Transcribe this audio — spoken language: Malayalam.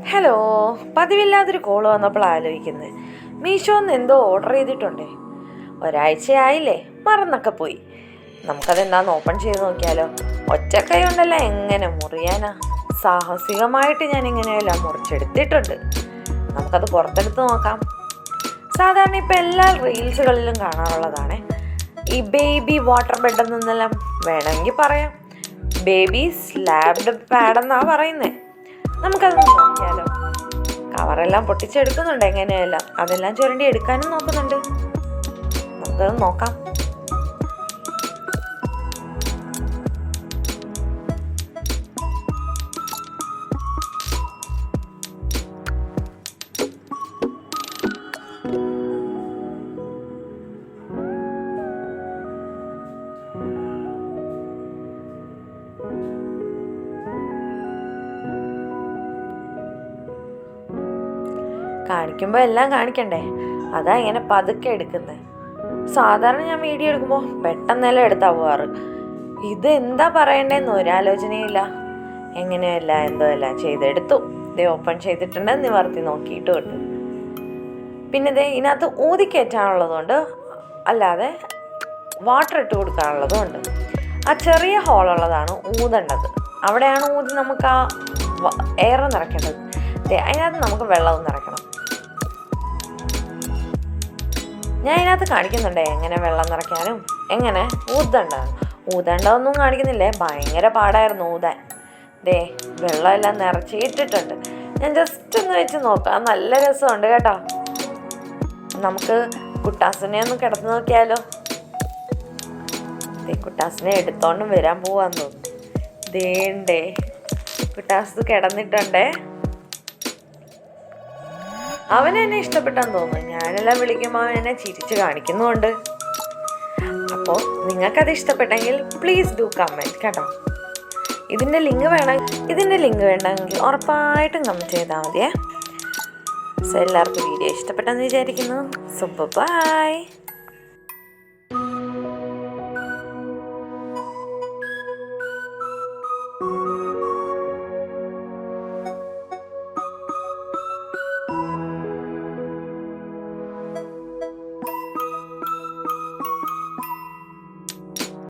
ഹലോ, പതിവില്ലാതൊരു കോൾ വന്നപ്പോൾ ആലോചിക്കുന്നത് മീഷോന്ന് എന്തോ ഓർഡർ ചെയ്തിട്ടുണ്ടേ. ഒരാഴ്ചയായില്ലേ, മറന്നൊക്കെ പോയി. നമുക്കതെന്താന്ന് ഓപ്പൺ ചെയ്ത് നോക്കിയാലോ? ഒറ്റക്കൈ കൊണ്ടല്ല എങ്ങനെ മുറിയാനാ? സാഹസികമായിട്ട് ഞാൻ ഇങ്ങനെയെല്ലാം മുറിച്ചെടുത്തിട്ടുണ്ട്. നമുക്കത് പുറത്തെടുത്ത് നോക്കാം. സാധാരണ ഇപ്പം എല്ലാ റീൽസുകളിലും കാണാറുള്ളതാണ് ഈ ബേബി വാട്ടർ ബെഡ് എന്നെല്ലാം വേണമെങ്കിൽ പറയാം. ബേബി സ്ലാബ്ഡ് പാഡ് എന്നാണ് പറയുന്നത്. നമുക്കത് നോക്കിയാലോ? കവറെല്ലാം പൊട്ടിച്ചെടുക്കുന്നുണ്ട് എങ്ങനെയെല്ലാം, അതെല്ലാം ചുരണ്ടി എടുക്കാനും നോക്കുന്നുണ്ട്. നമുക്കത് നോക്കാം. കാണിക്കുമ്പോൾ എല്ലാം കാണിക്കണ്ടേ, അതാ ഇങ്ങനെ പതുക്കെ എടുക്കുന്നത്. സാധാരണ ഞാൻ വീഡിയോ എടുക്കുമ്പോൾ പെട്ടെന്നെല്ലാം എടുത്താ പോവാറ്. ഇത് എന്താ പറയണ്ടേന്ന് ഒരാലോചനയില്ല. എങ്ങനെയല്ല എന്തോ എല്ലാം ചെയ്തെടുത്തു. ഇതേ ഓപ്പൺ ചെയ്തിട്ടുണ്ട്, നിവർത്തി നോക്കിയിട്ടുമുണ്ട്. പിന്നെ ഇതേ ഇതിനകത്ത് ഊതിക്കയറ്റാനുള്ളതുകൊണ്ട് അല്ലാതെ വാട്ടർ ഇട്ട് കൊടുക്കാനുള്ളതും ഉണ്ട്. ആ ചെറിയ ഹോളുള്ളതാണ് ഊതേണ്ടത്. അവിടെയാണ് ഊതി നമുക്ക് ആ എയർ നിറയ്ക്കേണ്ടത്. അതിനകത്ത് നമുക്ക് വെള്ളവും നിറയ്ക്കണം. ഞാൻ ഇതിനകത്ത് കാണിക്കുന്നുണ്ടേ എങ്ങനെ വെള്ളം നിറയ്ക്കാനും എങ്ങനെ ഊതേണ്ടതൊന്നും കാണിക്കുന്നില്ലേ. ഭയങ്കര പാടായിരുന്നു ഊതാൻ. വെള്ളമെല്ലാം നിറച്ചിട്ടിട്ടുണ്ട്. ഞാൻ ജസ്റ്റ് ഒന്ന് വെച്ച് നോക്കാം. നല്ല രസമുണ്ട് കേട്ടോ. നമുക്ക് കുട്ടാസിനെ ഒന്ന് കിടന്നു നോക്കിയാലോ? കുട്ടാസിനെ എടുത്തോണ്ടും വരാൻ പോവാന്ന് തോന്നുന്നു. കുട്ടാസ് കിടന്നിട്ടുണ്ടേ. അവനെന്നെ ഇഷ്ടപ്പെട്ടാന്ന് തോന്നുന്നു. ഞാനെല്ലാം വിളിക്കുമ്പോൾ അവൻ എന്നെ ചിരിച്ച് കാണിക്കുന്നുണ്ട്. അപ്പോൾ നിങ്ങൾക്കത് ഇഷ്ടപ്പെട്ടെങ്കിൽ പ്ലീസ് ഡു കമൻറ്റ് കേട്ടോ. ഇതിൻ്റെ ലിങ്ക് വേണമെങ്കിൽ ഉറപ്പായിട്ടും കമൻറ്റ് ചെയ്താൽ മതിയേ. സോ എല്ലാവർക്കും വീഡിയോ ഇഷ്ടപ്പെട്ടെന്ന് വിചാരിക്കുന്നു. So by.